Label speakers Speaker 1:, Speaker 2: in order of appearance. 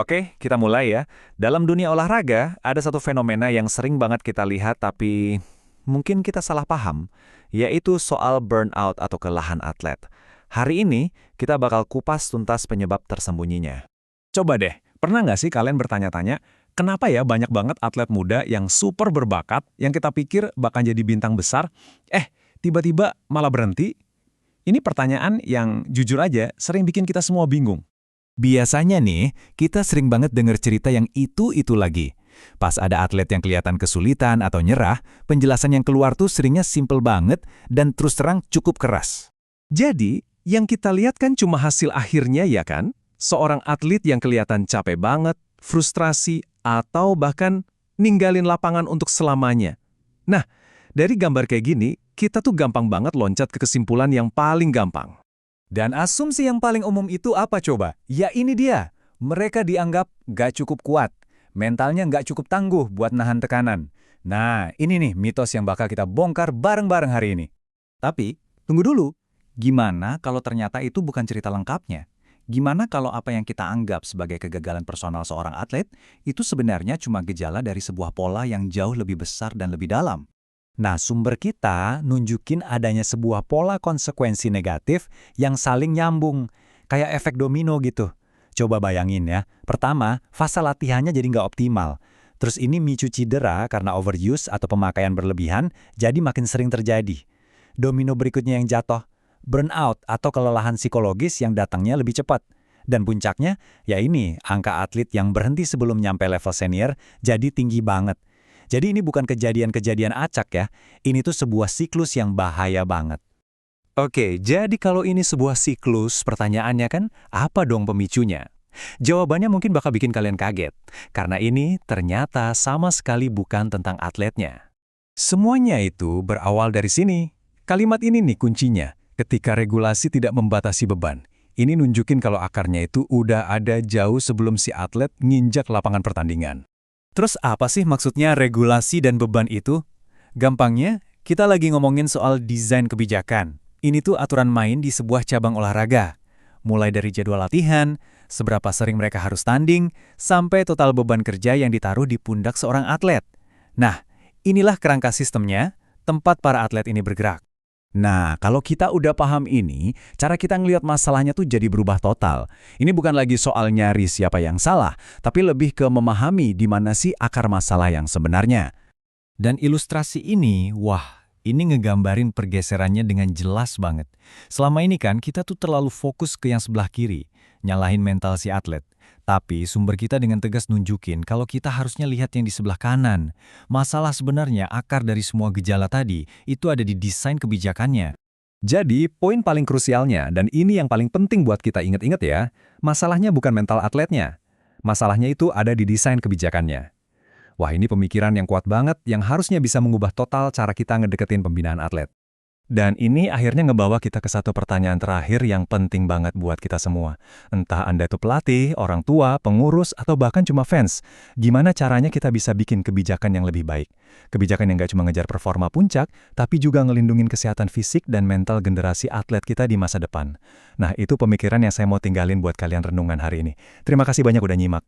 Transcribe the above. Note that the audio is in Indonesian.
Speaker 1: Oke, kita mulai ya. Dalam dunia olahraga, ada satu fenomena yang sering banget kita lihat tapi mungkin kita salah paham, yaitu soal burnout atau kelelahan atlet. Hari ini, kita bakal kupas tuntas penyebab tersembunyinya.
Speaker 2: Coba deh, pernah nggak sih kalian bertanya-tanya, kenapa ya banyak banget atlet muda yang super berbakat, yang kita pikir bakal jadi bintang besar, tiba-tiba malah berhenti? Ini pertanyaan yang jujur aja sering bikin kita semua bingung.
Speaker 3: Biasanya nih, kita sering banget dengar cerita yang itu-itu lagi. Pas ada atlet yang kelihatan kesulitan atau nyerah, penjelasan yang keluar tuh seringnya simple banget dan terus terang cukup keras.
Speaker 2: Jadi, yang kita lihat kan cuma hasil akhirnya ya kan? Seorang atlet yang kelihatan capek banget, frustrasi, atau bahkan ninggalin lapangan untuk selamanya. Nah, dari gambar kayak gini, kita tuh gampang banget loncat ke kesimpulan yang paling gampang.
Speaker 3: Dan asumsi yang paling umum itu apa coba? Ya ini dia, mereka dianggap gak cukup kuat. Mentalnya gak cukup tangguh buat nahan tekanan. Nah, ini nih mitos yang bakal kita bongkar bareng-bareng hari ini. Tapi, tunggu dulu. Gimana kalau ternyata itu bukan cerita lengkapnya? Gimana kalau apa yang kita anggap sebagai kegagalan personal seorang atlet, itu sebenarnya cuma gejala dari sebuah pola yang jauh lebih besar dan lebih dalam? Nah, sumber kita nunjukin adanya sebuah pola konsekuensi negatif yang saling nyambung, kayak efek domino gitu. Coba bayangin ya, pertama, fase latihannya jadi nggak optimal. Terus ini micu cedera karena overuse atau pemakaian berlebihan, jadi makin sering terjadi. Domino berikutnya yang jatuh, burnout atau kelelahan psikologis yang datangnya lebih cepat. Dan puncaknya, ya ini, angka atlet yang berhenti sebelum nyampe level senior jadi tinggi banget. Jadi ini bukan kejadian-kejadian acak ya, ini tuh sebuah siklus yang bahaya banget.
Speaker 1: Oke, jadi kalau ini sebuah siklus, pertanyaannya kan, apa dong pemicunya? Jawabannya mungkin bakal bikin kalian kaget, karena ini ternyata sama sekali bukan tentang atletnya.
Speaker 2: Semuanya itu berawal dari sini. Kalimat ini nih kuncinya, ketika regulasi tidak membatasi beban. Ini nunjukin kalau akarnya itu udah ada jauh sebelum si atlet nginjak lapangan pertandingan.
Speaker 3: Terus apa sih maksudnya regulasi dan beban itu? Gampangnya, kita lagi ngomongin soal desain kebijakan. Ini tuh aturan main di sebuah cabang olahraga. Mulai dari jadwal latihan, seberapa sering mereka harus tanding, sampai total beban kerja yang ditaruh di pundak seorang atlet. Nah, inilah kerangka sistemnya, tempat para atlet ini bergerak. Nah, kalau kita udah paham ini, cara kita ngelihat masalahnya tuh jadi berubah total. Ini bukan lagi soal nyari siapa yang salah, tapi lebih ke memahami di mana sih akar masalah yang sebenarnya. Dan ilustrasi ini, ini ngegambarin pergeserannya dengan jelas banget. Selama ini kan kita tuh terlalu fokus ke yang sebelah kiri, nyalahin mental si atlet. Tapi sumber kita dengan tegas nunjukin kalau kita harusnya lihat yang di sebelah kanan. Masalah sebenarnya akar dari semua gejala tadi itu ada di desain kebijakannya.
Speaker 2: Jadi, poin paling krusialnya, dan ini yang paling penting buat kita ingat-ingat ya, masalahnya bukan mental atletnya. Masalahnya itu ada di desain kebijakannya. Wah, ini pemikiran yang kuat banget yang harusnya bisa mengubah total cara kita ngedeketin pembinaan atlet. Dan ini akhirnya ngebawa kita ke satu pertanyaan terakhir yang penting banget buat kita semua. Entah Anda itu pelatih, orang tua, pengurus, atau bahkan cuma fans. Gimana caranya kita bisa bikin kebijakan yang lebih baik? Kebijakan yang nggak cuma ngejar performa puncak, tapi juga ngelindungin kesehatan fisik dan mental generasi atlet kita di masa depan. Nah, itu pemikiran yang saya mau tinggalin buat kalian renungan hari ini. Terima kasih banyak udah nyimak.